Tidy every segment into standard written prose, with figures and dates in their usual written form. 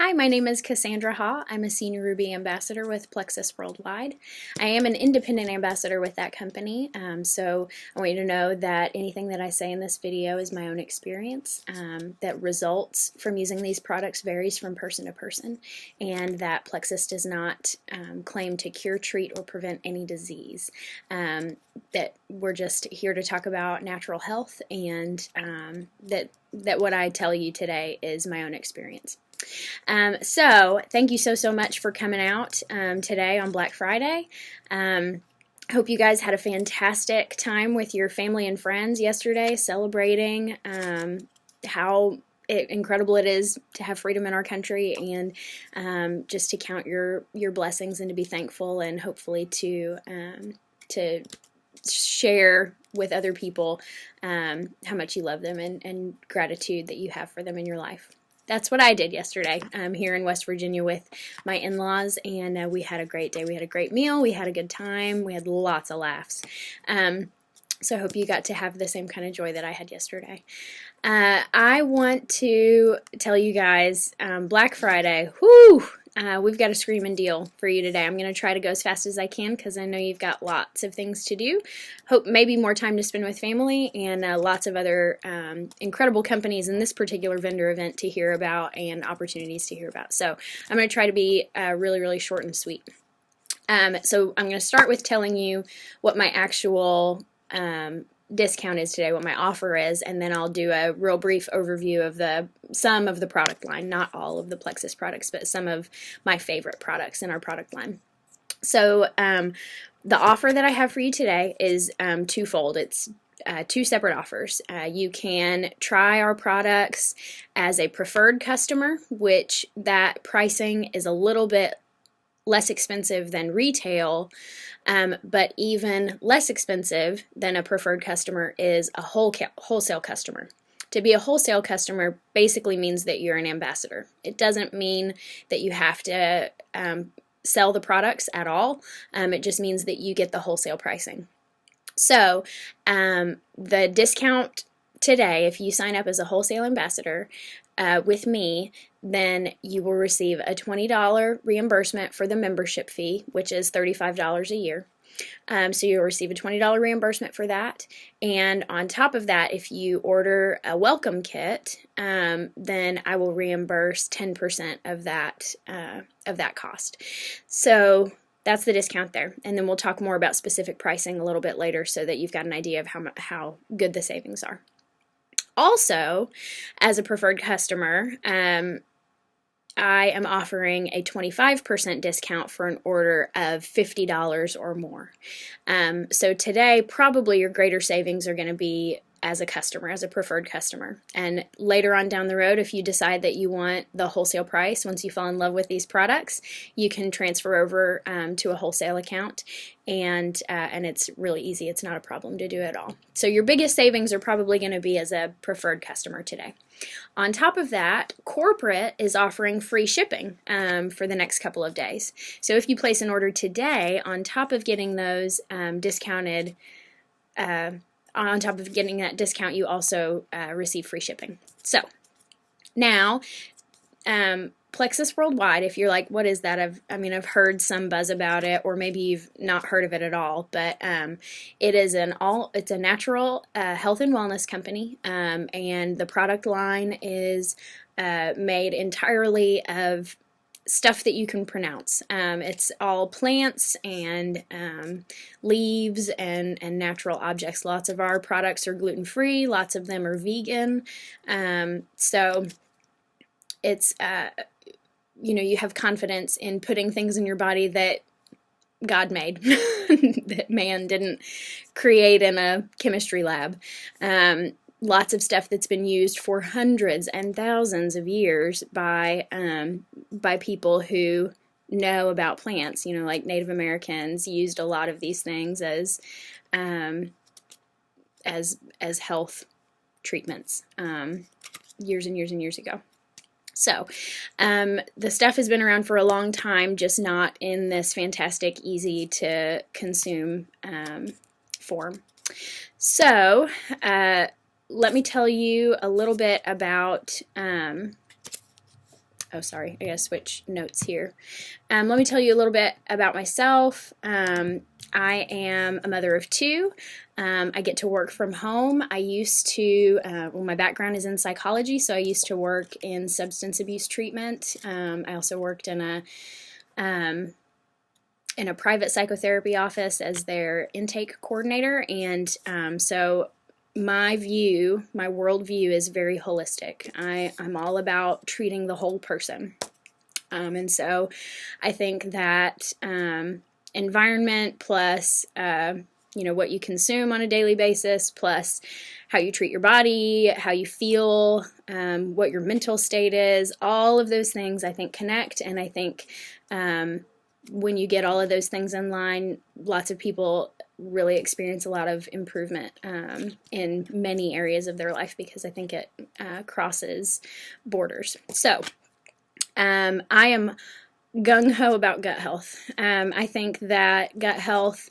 Hi, my name is Cassandra Ha. I'm a Senior Ruby Ambassador with Plexus Worldwide. I am an independent ambassador with that company, so I want you to know that anything that I say in this video is my own experience, that results from using these products varies from person to person, and that Plexus does not claim to cure, treat, or prevent any disease. That we're just here to talk about natural health, and that what I tell you today is my own experience. So thank you so much for coming out today on Black Friday. Hope you guys had a fantastic time with your family and friends yesterday, celebrating how incredible it is to have freedom in our country, and just to count your blessings and to be thankful, and hopefully to share with other people how much you love them, and gratitude that you have for them in your life. That's what I did yesterday here in West Virginia with my in-laws, and we had a great day. We had a great meal. We had a good time. We had lots of laughs. So I hope you got to have the same kind of joy that I had yesterday. I want to tell you guys, Black Friday, whoo! We've got a screaming deal for you today. I'm going to try to go as fast as I can because I know you've got lots of things to do. Hope maybe more time to spend with family, and lots of other incredible companies in this particular vendor event to hear about, and opportunities to hear about. So I'm going to try to be really short and sweet. So I'm going to start with telling you what my actual discount is today, what my offer is, and then I'll do a real brief overview of some of the product line, not all of the Plexus products, but some of my favorite products in our product line. So the offer that I have for you today is twofold. It's two separate offers. You can try our products as a preferred customer, which that pricing is a little bit less expensive than retail, but even less expensive than a preferred customer is a wholesale customer. To be a wholesale customer basically means that you're an ambassador. It doesn't mean that you have to sell the products at all. It just means that you get the wholesale pricing. So the discount today, if you sign up as a wholesale ambassador with me, then you will receive a $20 reimbursement for the membership fee, which is $35 a year. So you'll receive a $20 reimbursement for that, and on top of that, if you order a welcome kit, then I will reimburse 10% of that cost. So that's the discount there, and then we'll talk more about specific pricing a little bit later, so that you've got an idea of how good the savings are. Also, as a preferred customer, I am offering a 25% discount for an order of $50 or more. So today, probably your greater savings are going to be as a customer, as a preferred customer. And later on down the road, if you decide that you want the wholesale price, once you fall in love with these products, you can transfer over to a wholesale account, and it's really easy. It's not a problem to do at all. So your biggest savings are probably going to be as a preferred customer today. On top of that, corporate is offering free shipping for the next couple of days. So if you place an order today, on top of getting those discounted, on top of getting that discount, you also receive free shipping. So now, Plexus Worldwide, if you're like, what is that? I've heard some buzz about it, or maybe you've not heard of it at all, but it's a natural health and wellness company, and the product line is made entirely of stuff that you can pronounce. It's all plants and leaves and natural objects. Lots of our products are gluten-free. Lots of them are vegan. So it's you have confidence in putting things in your body that God made, that man didn't create in a chemistry lab. Lots of stuff that's been used for hundreds and thousands of years by people who know about plants. Like Native Americans used a lot of these things as health treatments years and years and years ago. So the stuff has been around for a long time, just not in this fantastic, easy to consume form. So let me tell you a little bit about Oh, sorry, I gotta switch notes here. Let me tell you a little bit about myself. I am a mother of two. I get to work from home. I used to, well, my background is in psychology, so I used to work in substance abuse treatment. I also worked in a private psychotherapy office as their intake coordinator, and so my worldview is very holistic. I'm all about treating the whole person. And so I think that environment plus, what you consume on a daily basis, plus how you treat your body, how you feel, what your mental state is, all of those things I think connect. And I think when you get all of those things in line, lots of people really experience a lot of improvement in many areas of their life, because I think it crosses borders. So I am gung-ho about gut health. I think that gut health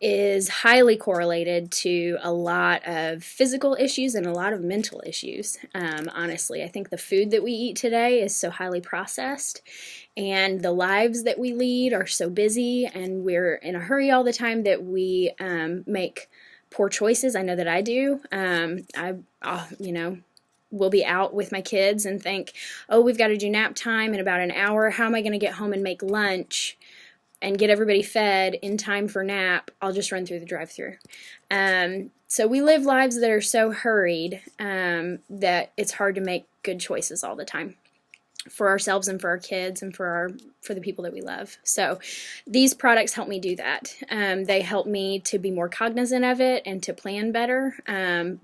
is highly correlated to a lot of physical issues and a lot of mental issues. Honestly, I think the food that we eat today is so highly processed, and the lives that we lead are so busy, and we're in a hurry all the time that we make poor choices. I know that I do. We'll be out with my kids and think, oh, we've got to do nap time in about an hour. How am I going to get home and make lunch and get everybody fed in time for nap? I'll just run through the drive-thru. So we live lives that are so hurried that it's hard to make good choices all the time for ourselves and for our kids and for the people that we love. So these products help me do that. They help me to be more cognizant of it and to plan better.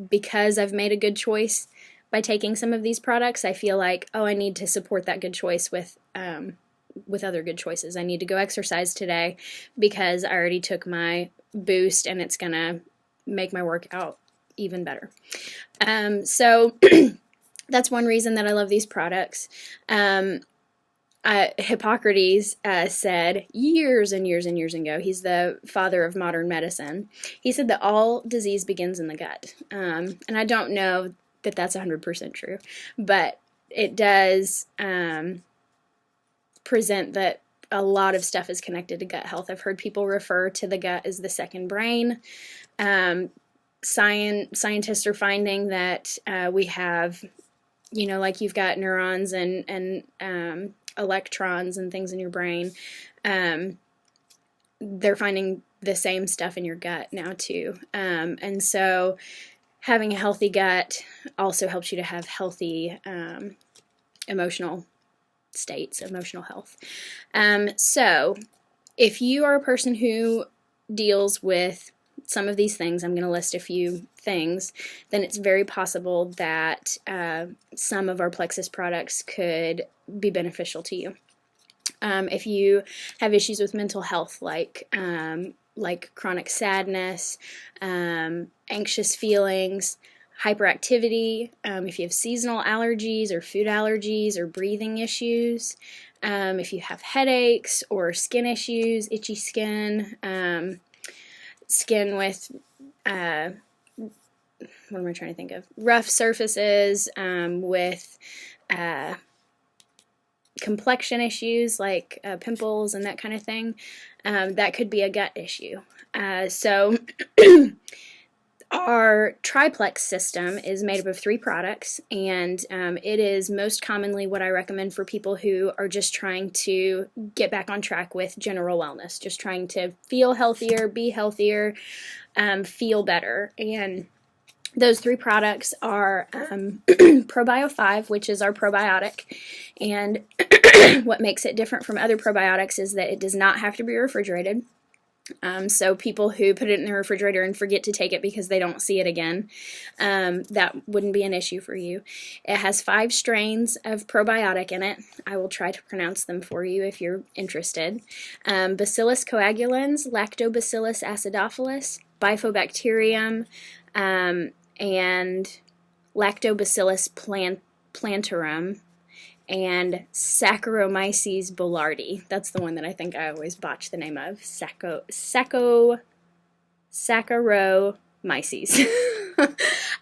Because I've made a good choice by taking some of these products, I feel like, I need to support that good choice with other good choices. I need to go exercise today because I already took my boost, and it's going to make my workout even better. So that's one reason that I love these products. Hippocrates said years and years and years ago, he's the father of modern medicine, he said that all disease begins in the gut. And I don't know that that's 100% true, but it does present that a lot of stuff is connected to gut health. I've heard people refer to the gut as the second brain. Scientists are finding that we have, like you've got neurons and electrons and things in your brain. They're finding the same stuff in your gut now too. And so having a healthy gut also helps you to have healthy emotional states, emotional health. So if you are a person who deals with some of these things, I'm going to list a few things, then it's very possible that some of our Plexus products could be beneficial to you. If you have issues with mental health, like chronic sadness, anxious feelings, hyperactivity, if you have seasonal allergies or food allergies or breathing issues, if you have headaches or skin issues, itchy skin, skin with, what am I trying to think of? Rough surfaces, with complexion issues like pimples and that kind of thing, that could be a gut issue. So our triplex system is made up of 3 products, and it is most commonly what I recommend for people who are just trying to get back on track with general wellness, just trying to feel healthier, be healthier, feel better. And those 3 products are ProBio 5, which is our probiotic, and what makes it different from other probiotics is that it does not have to be refrigerated. So people who put it in the refrigerator and forget to take it because they don't see it again, that wouldn't be an issue for you. It has 5 strains of probiotic in it. I will try to pronounce them for you if you're interested. Bacillus coagulans, Lactobacillus acidophilus, Bifidobacterium, and Lactobacillus plantarum, and Saccharomyces boulardii. That's the one that I think I always botch the name of. Saccharomyces.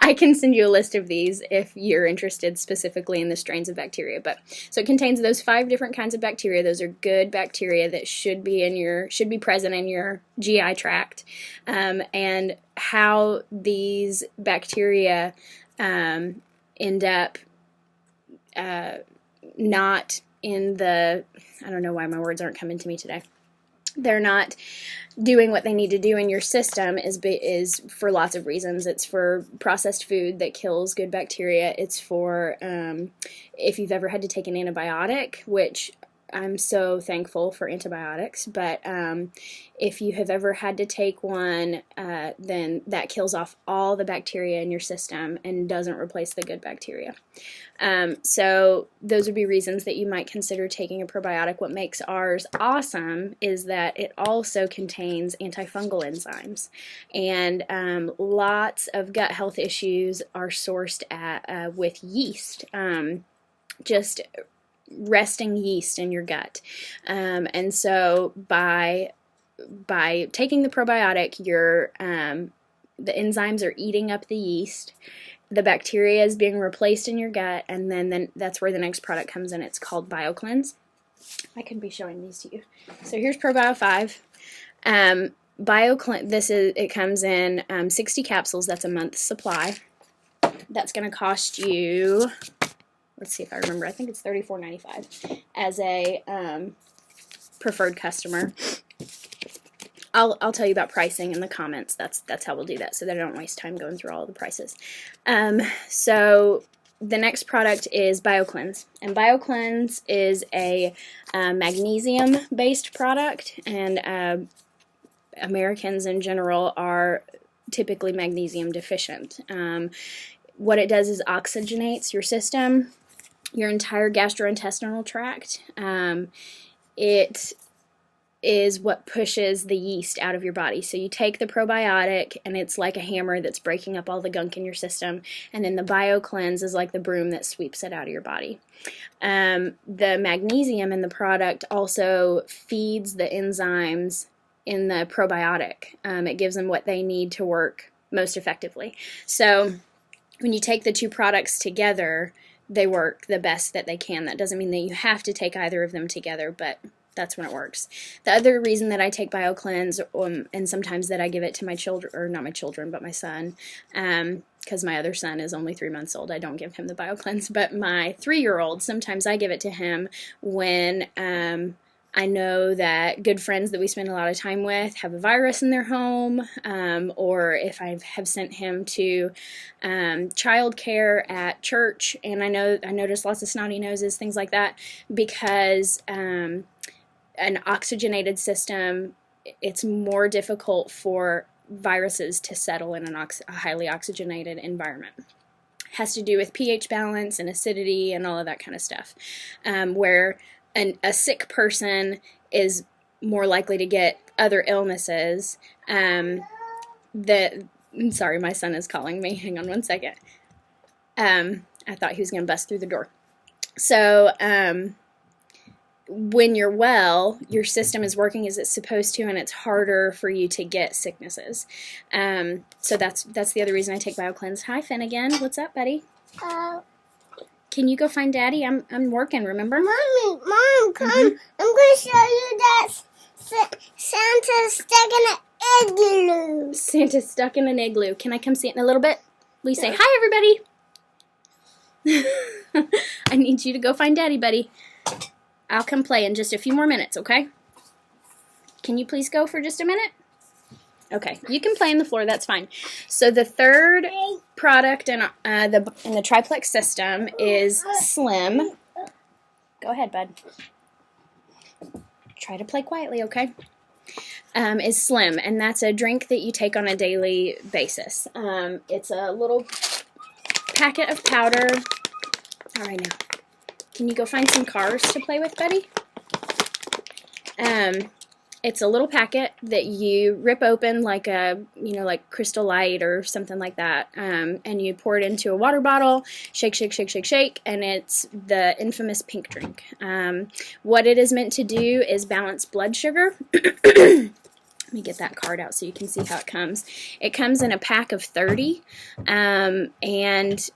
I can send you a list of these if you're interested specifically in the strains of bacteria. But so it contains those 5 different kinds of bacteria. Those are good bacteria that should be present in your GI tract, and how these bacteria end up not in the, I don't know why my words aren't coming to me today. They're not doing what they need to do in your system is for lots of reasons. It's for processed food that kills good bacteria. It's for if you've ever had to take an antibiotic, which I'm so thankful for antibiotics, but if you have ever had to take one, then that kills off all the bacteria in your system and doesn't replace the good bacteria. So those would be reasons that you might consider taking a probiotic. What makes ours awesome is that it also contains antifungal enzymes, and lots of gut health issues are sourced with yeast. Just resting yeast in your gut, and so by taking the probiotic, the enzymes are eating up the yeast, the bacteria is being replaced in your gut, and then that's where the next product comes in. It's called BioCleanse. I could be showing these to you. So here's ProBio 5. BioCleanse. It comes in 60 capsules. That's a month's supply. That's going to cost you, let's see if I remember, I think it's $34.95 as a preferred customer. I'll tell you about pricing in the comments. That's how we'll do that, so that I don't waste time going through all the prices. So the next product is BioCleanse, and BioCleanse is a magnesium-based product, and Americans in general are typically magnesium deficient. What it does is oxygenates your system, your entire gastrointestinal tract. It is what pushes the yeast out of your body. So you take the probiotic, and it's like a hammer that's breaking up all the gunk in your system, and then the BioCleanse is like the broom that sweeps it out of your body. The magnesium in the product also feeds the enzymes in the probiotic. It gives them what they need to work most effectively. So when you take the two products together, they work the best that they can. That doesn't mean that you have to take either of them together, but that's when it works. The other reason that I take BioCleanse, and sometimes that I give it to my children, or not my children, but my son, because my other son is only 3 months old. I don't give him the BioCleanse, but my 3-year-old, sometimes I give it to him when I know that good friends that we spend a lot of time with have a virus in their home, or if I have sent him to childcare at church, and I notice lots of snotty noses, things like that, because an oxygenated system, it's more difficult for viruses to settle in a highly oxygenated environment. Has to do with pH balance and acidity and all of that kind of stuff, where a sick person is more likely to get other illnesses. Sorry, my son is calling me. Hang on one second. I thought he was going to bust through the door. So when you're well, your system is working as it's supposed to, and it's harder for you to get sicknesses. So that's the other reason I take BioCleanse. Hi, Finnegan. What's up, buddy? Can you go find Daddy? I'm working, remember? Mommy, Mom, come. I'm going to show you that Santa's stuck in an igloo. Santa's stuck in an igloo. Can I come see it in a little bit? Will you say, hi, everybody? I need you to go find Daddy, buddy. I'll come play in just a few more minutes, okay? Can you please go for just a minute? Okay, you can play on the floor, that's fine. So the third product in the triplex system is Slim. Go ahead, bud. Try to play quietly, okay? Is Slim, and that's a drink that you take on a daily basis. It's a little packet of powder. All right, now, can you go find some cars to play with, buddy? It's a little packet that you rip open like like Crystal Light or something like that, and you pour it into a water bottle, shake, shake, shake, shake, shake, and it's the infamous pink drink. What it is meant to do is balance blood sugar. Let me get that card out so you can see how it comes. It comes in a pack of 30, and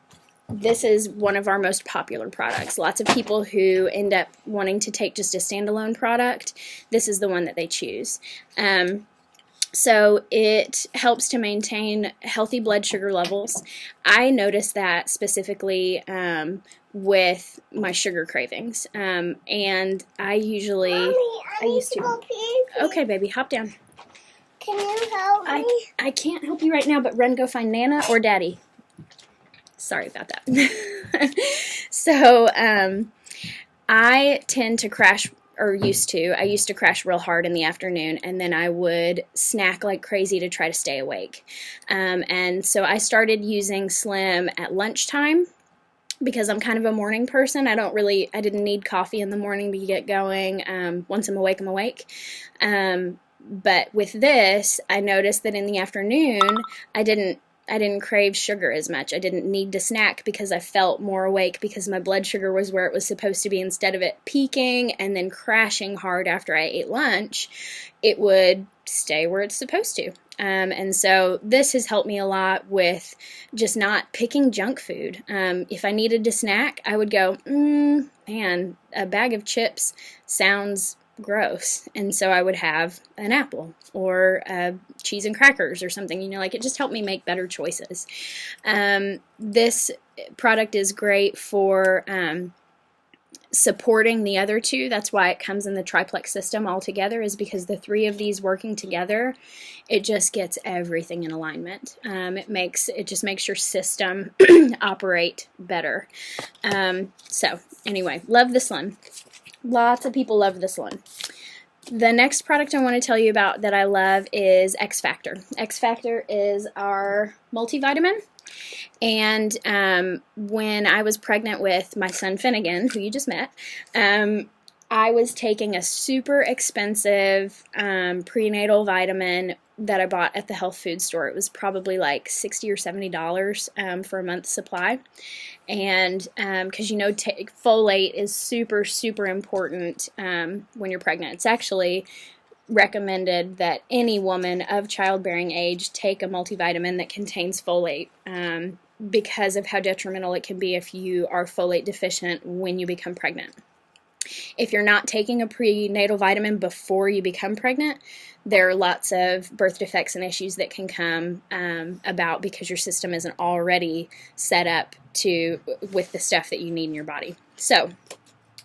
this is one of our most popular products. Lots of people who end up wanting to take just a standalone product, this is the one that they choose. So it helps to maintain healthy blood sugar levels. I notice that specifically with my sugar cravings. And I usually... Mommy, I need to go pee. Okay, baby, hop down. Can you help me? I can't help you right now, but run, go find Nana or Daddy. Sorry about that. So, I tend to crash, or I used to crash real hard in the afternoon, and then I would snack like crazy to try to stay awake. And so I started using Slim at lunchtime because I'm kind of a morning person. I didn't need coffee in the morning to get going. Once I'm awake, I'm awake. But with this, I noticed that in the afternoon, I didn't crave sugar as much. I didn't need to snack because I felt more awake because my blood sugar was where it was supposed to be. Instead of it peaking and then crashing hard after I ate lunch, it would stay where it's supposed to. And so this has helped me a lot with just not picking junk food. If I needed to snack, I would go, man, a bag of chips sounds gross, and so I would have an apple or cheese and crackers or something, like it just helped me make better choices. This product is great for supporting the other two. That's why it comes in the triplex system all together, is because the three of these working together, it just gets everything in alignment. It just makes your system operate better. So anyway, love this one. Lots of people love this one. The next product I want to tell you about that I love is X Factor. X Factor is our multivitamin. And when I was pregnant with my son Finnegan, who you just met, I was taking a super expensive prenatal vitamin that I bought at the health food store. It was probably like $60 or $70 for a month's supply. And because folate is super, super important when you're pregnant. It's actually recommended that any woman of childbearing age take a multivitamin that contains folate because of how detrimental it can be if you are folate deficient when you become pregnant. If you're not taking a prenatal vitamin before you become pregnant, there are lots of birth defects and issues that can come about because your system isn't already set up with the stuff that you need in your body. So,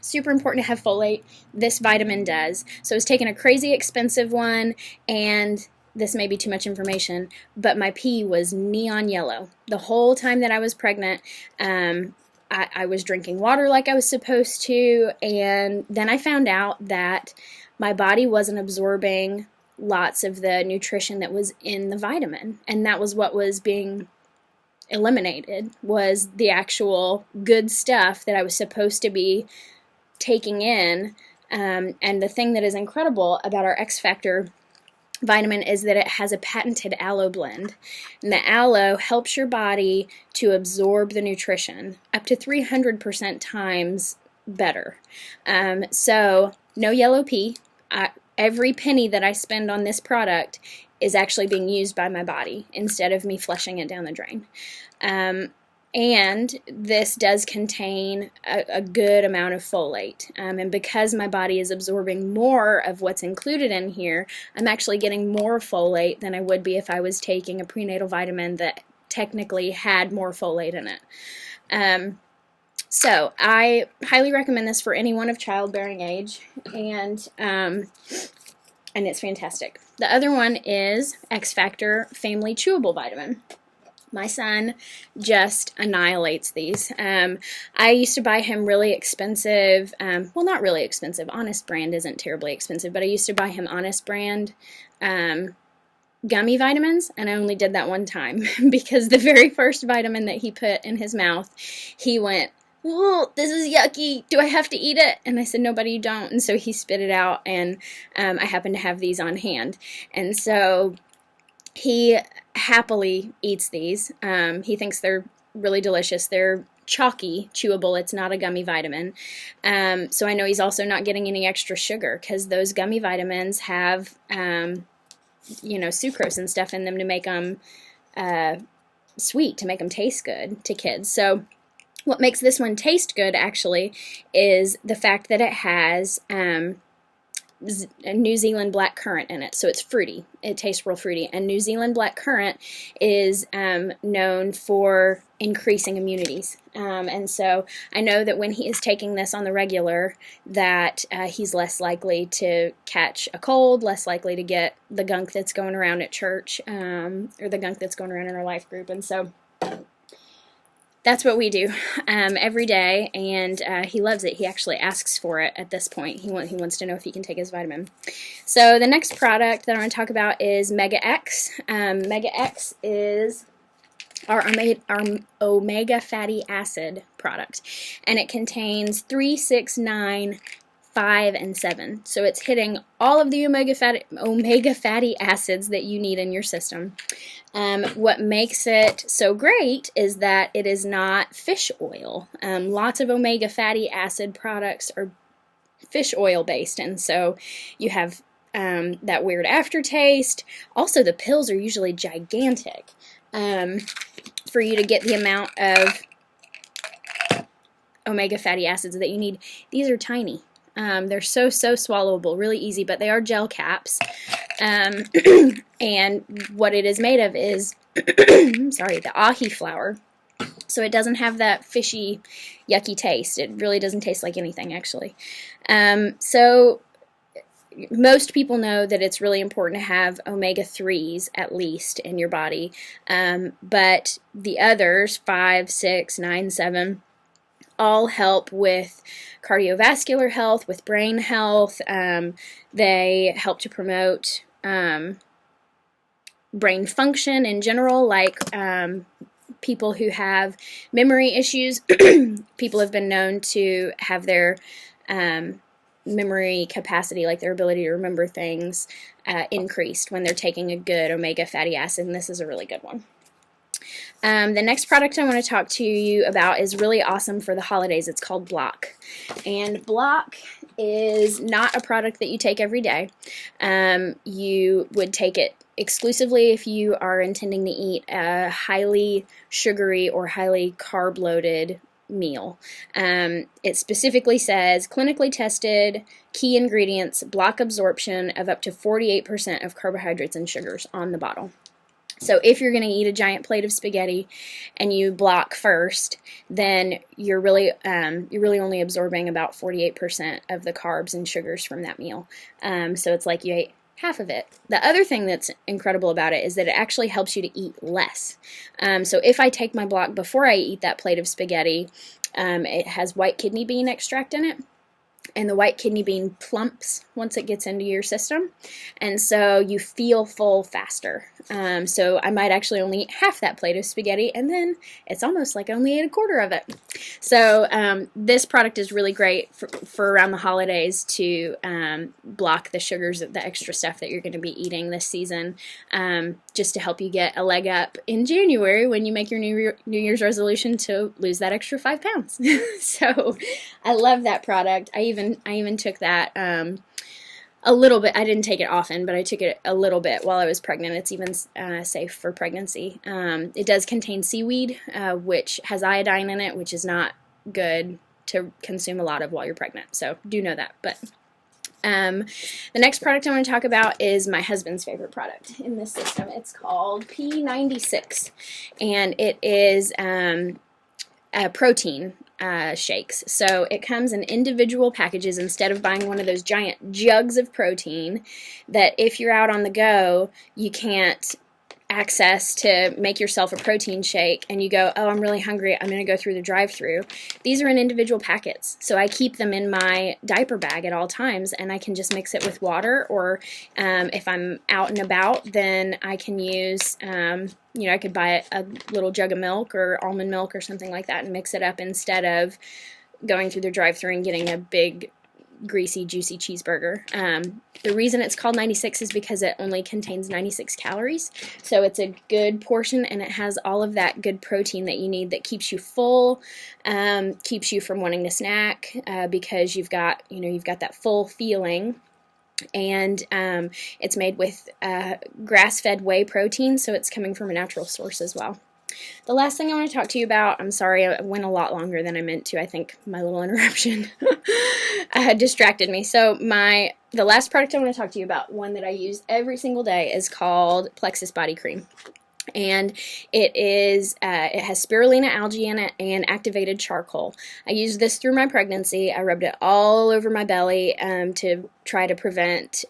super important to have folate. This vitamin does. So I was taking a crazy expensive one, and this may be too much information, but my pee was neon yellow. The whole time that I was pregnant, I was drinking water like I was supposed to, and then I found out that my body wasn't absorbing lots of the nutrition that was in the vitamin, and that was what was being eliminated, was the actual good stuff that I was supposed to be taking in. And the thing that is incredible about our X Factor vitamin is that it has a patented aloe blend. And the aloe helps your body to absorb the nutrition up to 300% times better. So no yellow pee. Every penny that I spend on this product is actually being used by my body instead of me flushing it down the drain. And this does contain a good amount of folate. And because my body is absorbing more of what's included in here, I'm actually getting more folate than I would be if I was taking a prenatal vitamin that technically had more folate in it. So I highly recommend this for anyone of childbearing age, and it's fantastic. The other one is X Factor Family Chewable Vitamin. My son just annihilates these. I used to buy him really expensive, well, not really expensive. Honest Brand isn't terribly expensive, but I used to buy him Honest Brand gummy vitamins, and I only did that one time because the very first vitamin that he put in his mouth, he went, "Oh, this is yucky. Do I have to eat it?" And I said, "No, buddy, you don't." And so he spit it out, and I happened to have these on hand. And so he happily eats these. He thinks they're really delicious. They're chalky, chewable. It's not a gummy vitamin. So I know he's also not getting any extra sugar because those gummy vitamins have sucrose and stuff in them to make them sweet, to make them taste good to kids. So what makes this one taste good actually is the fact that it has New Zealand black currant in it, so it's fruity. It tastes real fruity, and New Zealand black currant is known for increasing immunities. And so I know that when he is taking this on the regular, that he's less likely to catch a cold, less likely to get the gunk that's going around at church, or the gunk that's going around in our life group. And so that's what we do every day, and he loves it. He actually asks for it at this point. He wants to know if he can take his vitamin. So the next product that I want to talk about is Mega X. Mega X is our omega fatty acid product, and it contains 3, 6, 9, 5, and 7. So it's hitting all of the omega fatty acids that you need in your system. What makes it so great is that it is not fish oil. Lots of omega fatty acid products are fish oil based, and so you have that weird aftertaste. Also, the pills are usually gigantic for you to get the amount of omega fatty acids that you need. These are tiny. They're so swallowable, really easy, but they are gel caps. And what it is made of is, the ahi flour. So it doesn't have that fishy, yucky taste. It really doesn't taste like anything, actually. So most people know that it's really important to have omega-3s at least in your body. But the others, 5, 6, 9, 7, all help with cardiovascular health, with brain health. They help to promote brain function in general, like people who have memory issues. People have been known to have their memory capacity, like their ability to remember things, increased when they're taking a good omega fatty acid, and this is a really good one. The next product I want to talk to you about is really awesome for the holidays. It's called Block. And Block is not a product that you take every day. You would take it exclusively if you are intending to eat a highly sugary or highly carb-loaded meal. It specifically says, clinically tested, key ingredients, block absorption of up to 48% of carbohydrates and sugars on the bottle. So if you're going to eat a giant plate of spaghetti and you block first, then you're really only absorbing about 48% of the carbs and sugars from that meal. So it's like you ate half of it. The other thing that's incredible about it is that it actually helps you to eat less. So if I take my block before I eat that plate of spaghetti, it has white kidney bean extract in it. And the white kidney bean plumps once it gets into your system, and so you feel full faster. So I might actually only eat half that plate of spaghetti, and then it's almost like I only ate a quarter of it. So this product is really great for around the holidays to block the sugars, the extra stuff that you're going to be eating this season, just to help you get a leg up in January when you make your New Year's resolution to lose that extra 5 pounds. So I love that product. I even took that a little bit. I didn't take it often, but I took it a little bit while I was pregnant. It's even safe for pregnancy. It does contain seaweed, which has iodine in it, which is not good to consume a lot of while you're pregnant. So do know that. But the next product I want to talk about is my husband's favorite product in this system. It's called P96, and it is a protein shakes. So it comes in individual packages instead of buying one of those giant jugs of protein that if you're out on the go, you can't access to make yourself a protein shake and you go, oh, I'm really hungry, I'm going to go through the drive-thru. These are in individual packets, so I keep them in my diaper bag at all times, and I can just mix it with water, or if I'm out and about, then I can use I could buy a little jug of milk or almond milk or something like that and mix it up instead of going through the drive-thru and getting a big greasy, juicy cheeseburger. The reason it's called 96 is because it only contains 96 calories, so it's a good portion, and it has all of that good protein that you need that keeps you full, keeps you from wanting to snack, because you've got that full feeling And it's made with grass-fed whey protein, so it's coming from a natural source as well. The last thing I want to talk to you about, I'm sorry, I went a lot longer than I meant to. I think my little interruption distracted me. So the last product I want to talk to you about, one that I use every single day, is called Plexus Body Cream. And it has spirulina algae in it and activated charcoal. I used this through my pregnancy. I rubbed it all over my belly to try to prevent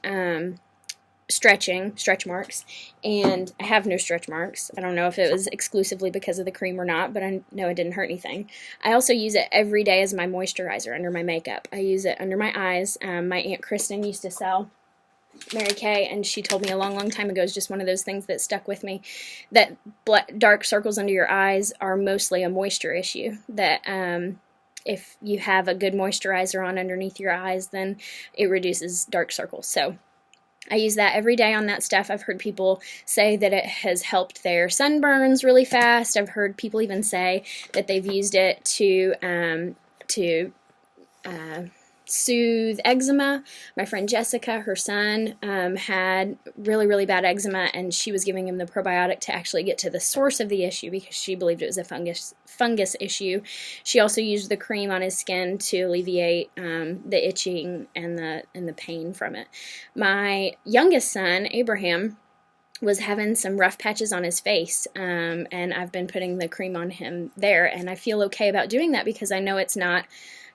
stretch marks, and I have no stretch marks. I don't know if it was exclusively because of the cream or not, but I know it didn't hurt anything. I also use it every day as my moisturizer under my makeup. I use it under my eyes. My Aunt Kristen used to sell Mary Kay, and she told me a long time ago, it's just one of those things that stuck with me, that dark circles under your eyes are mostly a moisture issue, that if you have a good moisturizer on underneath your eyes, then it reduces dark circles. So I use that every day on that stuff. I've heard people say that it has helped their sunburns really fast. I've heard people even say that they've used it to soothe eczema. My friend Jessica, her son, had really bad eczema, and she was giving him the probiotic to actually get to the source of the issue because she believed it was a fungus issue. She also used the cream on his skin to alleviate the itching and the pain from it. My youngest son, Abraham, was having some rough patches on his face, and I've been putting the cream on him there, and I feel okay about doing that because I know it's not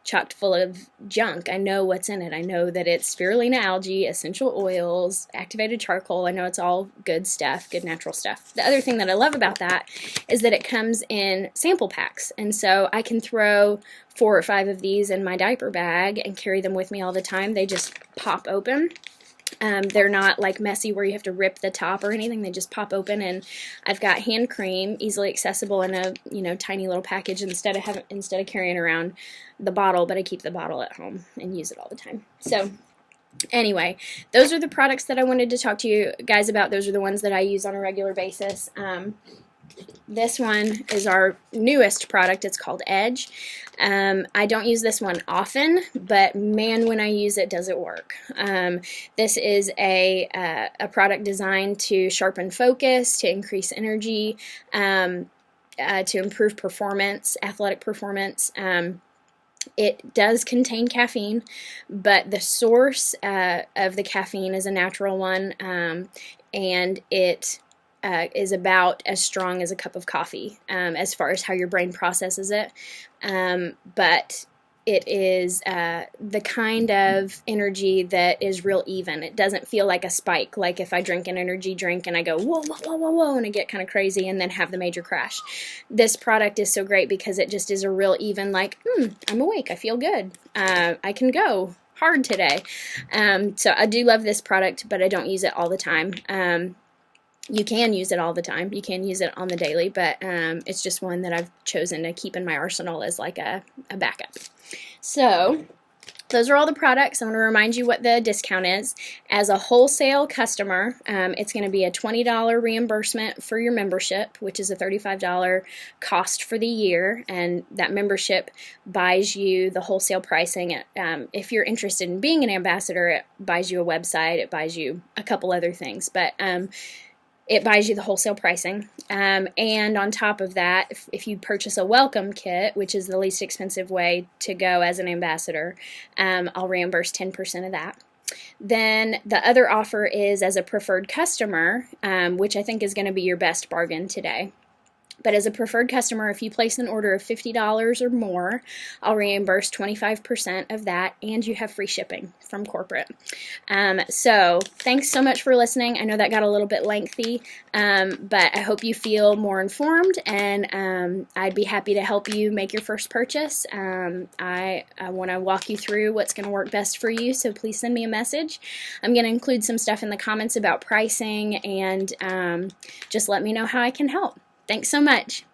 chocked full of junk. I know what's in it. I know that it's spirulina algae, essential oils, activated charcoal. I know it's all good stuff, good natural stuff. The other thing that I love about that is that it comes in sample packs, and so I can throw 4 or 5 of these in my diaper bag and carry them with me all the time. They just pop open. They're not like messy where you have to rip the top or anything. They just pop open, and I've got hand cream easily accessible in a tiny little package instead of carrying around the bottle. But I keep the bottle at home and use it all the time. So anyway, those are the products that I wanted to talk to you guys about. Those are the ones that I use on a regular basis. This one is our newest product. It's called Edge. I don't use this one often, but man, when I use it, does it work. This is a product designed to sharpen focus, to increase energy, to improve performance, athletic performance. It does contain caffeine, but the source of the caffeine is a natural one, and it is about as strong as a cup of coffee as far as how your brain processes it. But it is the kind of energy that is real even. It doesn't feel like a spike, like if I drink an energy drink and I go, whoa, whoa, whoa, whoa, whoa, and I get kind of crazy and then have the major crash. This product is so great because it just is a real even, like, I'm awake, I feel good, I can go hard today. So I do love this product, but I don't use it all the time. You can use it all the time. You can use it on the daily, but it's just one that I've chosen to keep in my arsenal as like a backup. So those are all the products. I want to remind you what the discount is. As a wholesale customer, it's going to be a $20 reimbursement for your membership, which is a $35 cost for the year, and that membership buys you the wholesale pricing. If you're interested in being an ambassador, it buys you a website, it buys you a couple other things, but it buys you the wholesale pricing. And on top of that, if you purchase a welcome kit, which is the least expensive way to go as an ambassador, I'll reimburse 10% of that. Then the other offer is as a preferred customer, which I think is going to be your best bargain today. But as a preferred customer, if you place an order of $50 or more, I'll reimburse 25% of that, and you have free shipping from corporate. So thanks so much for listening. I know that got a little bit lengthy, but I hope you feel more informed, and I'd be happy to help you make your first purchase. I want to walk you through what's going to work best for you, so please send me a message. I'm going to include some stuff in the comments about pricing, and just let me know how I can help. Thanks so much.